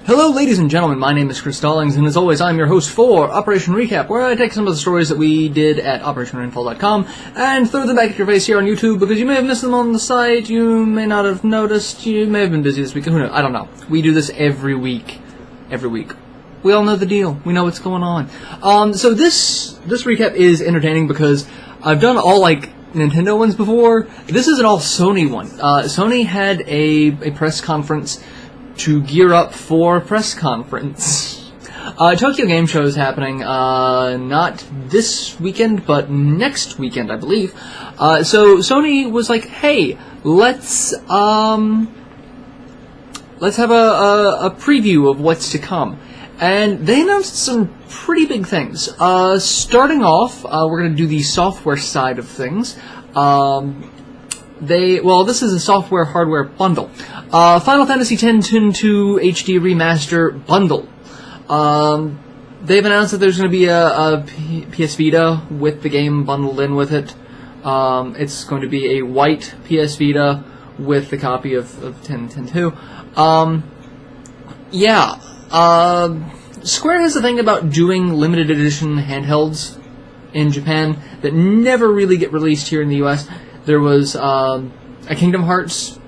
Hello, ladies and gentlemen, my name is Stollings, and as always, I'm your host for Operation Recap, where I take some of the stories that we did at OperationRainfall.com and throw them back at your face here on YouTube, because you may have missed them on the site, you may not have noticed, you may have been busy this week, who knows, I don't know. We do this every week. We all know the deal. We know what's going on. So this recap is entertaining because I've done all, Nintendo ones before. This is an all Sony one. Sony had a press conference to gear up for a press conference. Tokyo Game Show is happening, not this weekend, but next weekend, I believe. So Sony was like, hey, let's have a preview of what's to come. And they announced some pretty big things. Starting off, we're going to do the software side of things. This is a software-hardware bundle. Final Fantasy X-2 HD Remaster bundle. They've announced that there's going to be a PS Vita with the game bundled in with it. It's going to be a white PS Vita with the copy of X-2. Square has a thing about doing limited edition handhelds in Japan that never really get released here in the US. There was a Kingdom Hearts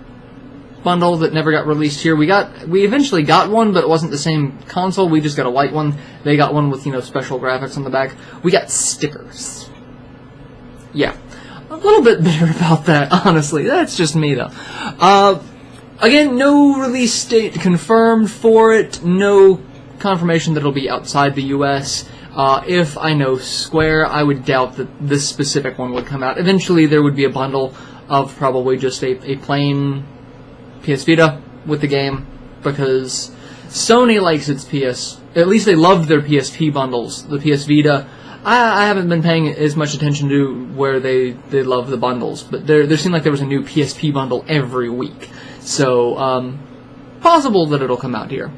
bundle that never got released here. We eventually got one, but it wasn't the same console. We just got a white one. They got one with, special graphics on the back. We got stickers. Yeah. A little bit bitter about that, honestly. That's just me, though. Again, no release date confirmed for it. No confirmation that it'll be outside the US. If I know Square, I would doubt that this specific one would come out. Eventually, there would be a bundle of probably just a plain PS Vita with the game, because Sony likes its PS. At least they love their PSP bundles. The PS Vita, I haven't been paying as much attention to where they love the bundles, but there seemed like there was a new PSP bundle every week. So, possible that it'll come out here.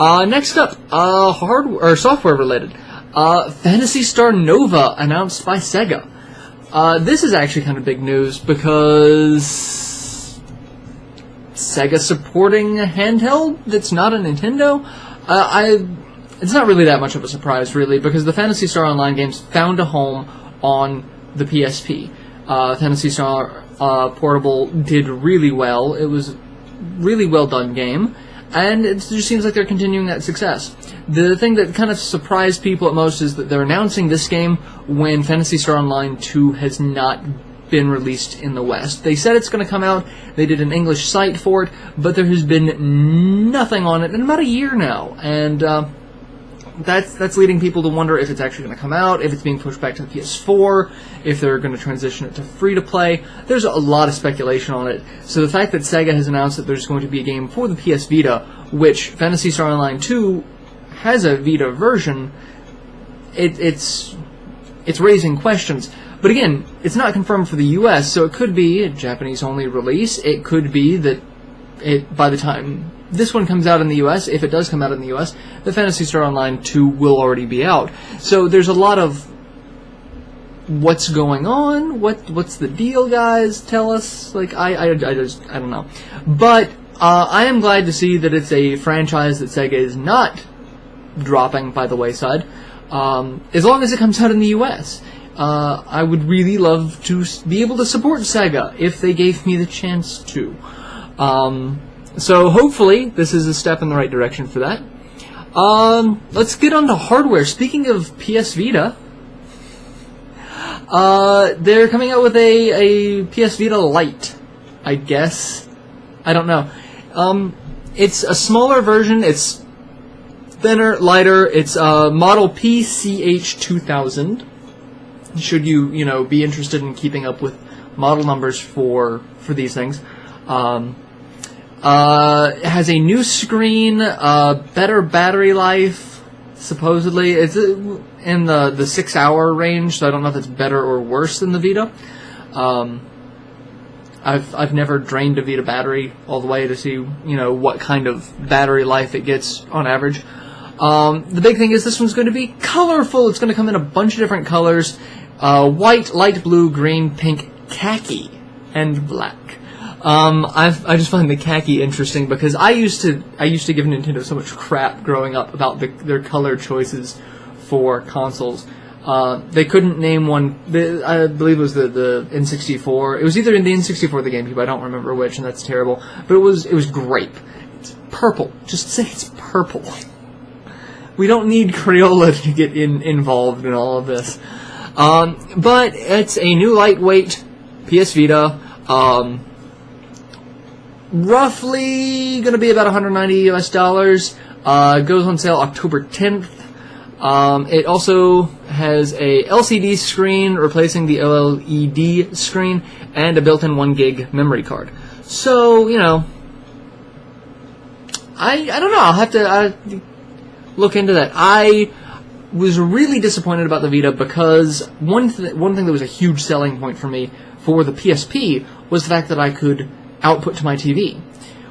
Next up, hardware or software related. Phantasy Star Nova announced by Sega. This is actually kind of big news because Sega supporting a handheld that's not a Nintendo. It's not really that much of a surprise, really, because the Phantasy Star Online games found a home on the PSP. Phantasy Star Portable did really well. It was a really well done game, and it just seems like they're continuing that success. The thing that kind of surprised people at most is that they're announcing this game when Phantasy Star Online 2 has not been released in the West. They said it's going to come out, they did an English site for it, but there has been nothing on it in about a year now, and that's leading people to wonder if it's actually going to come out, if it's being pushed back to the PS4, if they're going to transition it to free-to-play. There's a lot of speculation on it, so the fact that Sega has announced that there's going to be a game for the PS Vita, which Phantasy Star Online 2 has a Vita version, it's raising questions. But again, it's not confirmed for the US, so it could be a Japanese-only release. It could be that by the time this one comes out in the US, if it does come out in the US, the Phantasy Star Online 2 will already be out. So there's a lot of what's going on, what's the deal, guys? Tell us. I don't know. But I am glad to see that it's a franchise that Sega is not dropping by the wayside, as long as it comes out in the US. I would really love to be able to support Sega if they gave me the chance to. So hopefully this is a step in the right direction for that. Let's get on to hardware. Speaking of PS Vita, they're coming out with a PS Vita Lite, I guess. I don't know. It's a smaller version. It's thinner, lighter. It's model PCH2000. Should you be interested in keeping up with model numbers for these things. It has a new screen, better battery life, supposedly. It's in the 6-hour range, so I don't know if it's better or worse than the Vita. I've never drained a Vita battery all the way to see, what kind of battery life it gets on average. The big thing is this one's going to be colorful. It's going to come in a bunch of different colors. White, light blue, green, pink, khaki, and black. I just find the khaki interesting because I used to give Nintendo so much crap growing up about their color choices for consoles. They couldn't name one. I believe it was the N64. It was either in the N64 or the GameCube. I don't remember which, and that's terrible. But it was grape. It's purple. Just say it's purple. We don't need Crayola to get involved in all of this. But it's a new lightweight PS Vita. Roughly going to be about $190 US. Goes on sale October 10th. It also has a LCD screen replacing the OLED screen and a built-in 1 gig memory card. So, you know, I don't know. I'll have to look into that. I was really disappointed about the Vita because one thing that was a huge selling point for me for the PSP was the fact that I could output to my TV,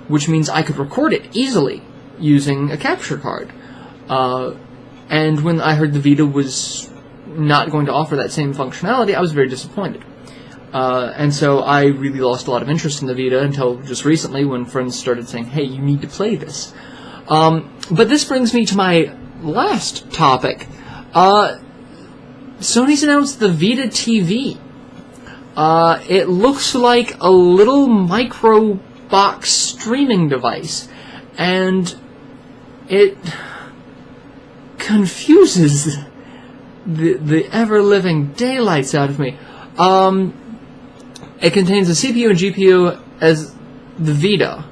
which means I could record it easily using a capture card. And when I heard the Vita was not going to offer that same functionality, I was very disappointed. And so I really lost a lot of interest in the Vita until just recently when friends started saying, hey, you need to play this. But this brings me to my last topic. Sony's announced the Vita TV. It looks like a little micro box streaming device, and it confuses the ever-living daylights out of me. It contains a CPU and GPU as the Vita,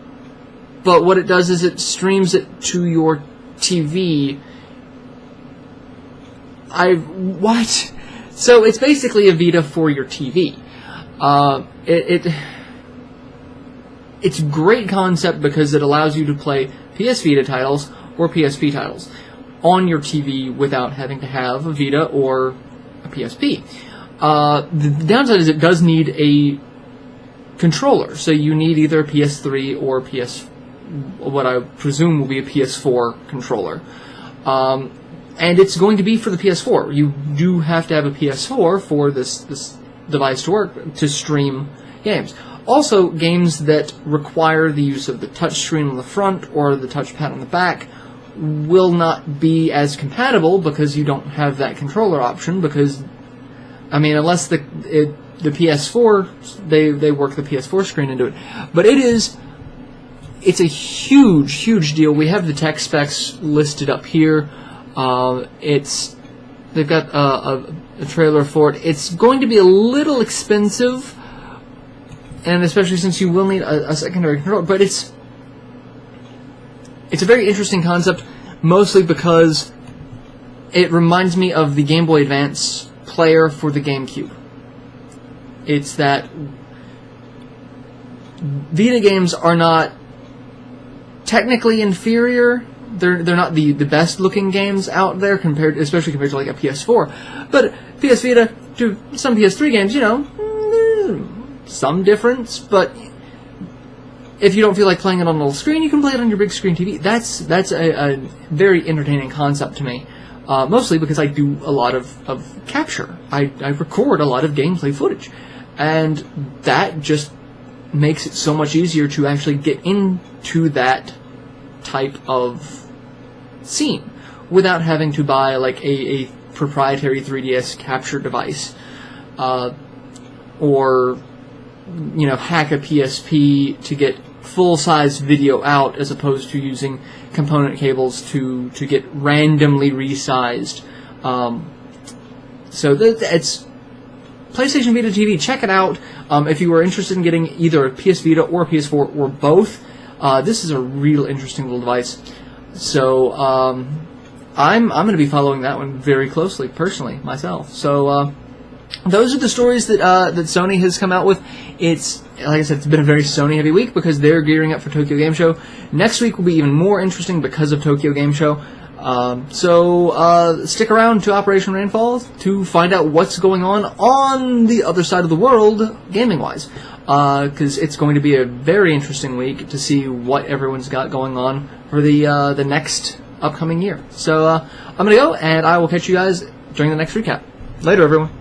but what it does is it streams it to your TV. What? So it's basically a Vita for your TV. It's a great concept because it allows you to play PS Vita titles or PSP titles on your TV without having to have a Vita or a PSP. The downside is it does need a controller, so you need either a PS3 or what I presume will be a PS4 controller. And it's going to be for the PS4. You do have to have a PS4 for this device to work, to stream games. Also, games that require the use of the touchscreen on the front or the touchpad on the back will not be as compatible because you don't have that controller option, because, I mean, unless the PS4, they work the PS4 screen into it. But it's a huge, huge deal. We have the tech specs listed up here. They've got a trailer for it. It's going to be a little expensive, and especially since you will need a secondary controller. But it's a very interesting concept, mostly because it reminds me of the Game Boy Advance player for the GameCube. It's that Vita games are not technically inferior. They're not the best looking games out there especially compared to like a PS4. But PS Vita to some PS3 games, you know, some difference. But if you don't feel like playing it on a little screen, you can play it on your big screen TV. That's a very entertaining concept to me. Mostly because I do a lot of capture. I record a lot of gameplay footage. And that just makes it so much easier to actually get into that type of scene without having to buy like a proprietary 3DS capture device, or, you know, hack a PSP to get full-size video out as opposed to using component cables to get randomly resized. So it's PlayStation Vita TV. Check it out. If you are interested in getting either a PS Vita or a PS4 or both, this is a real interesting little device. So I'm going to be following that one very closely, personally, myself. So those are the stories that Sony has come out with. It's, like I said, it's been a very Sony-heavy week because they're gearing up for Tokyo Game Show. Next week will be even more interesting because of Tokyo Game Show. So stick around to Operation Rainfall to find out what's going on the other side of the world, gaming-wise. Because it's going to be a very interesting week to see what everyone's got going on for the next upcoming year. So I'm going to go, and I will catch you guys during the next recap. Later, everyone.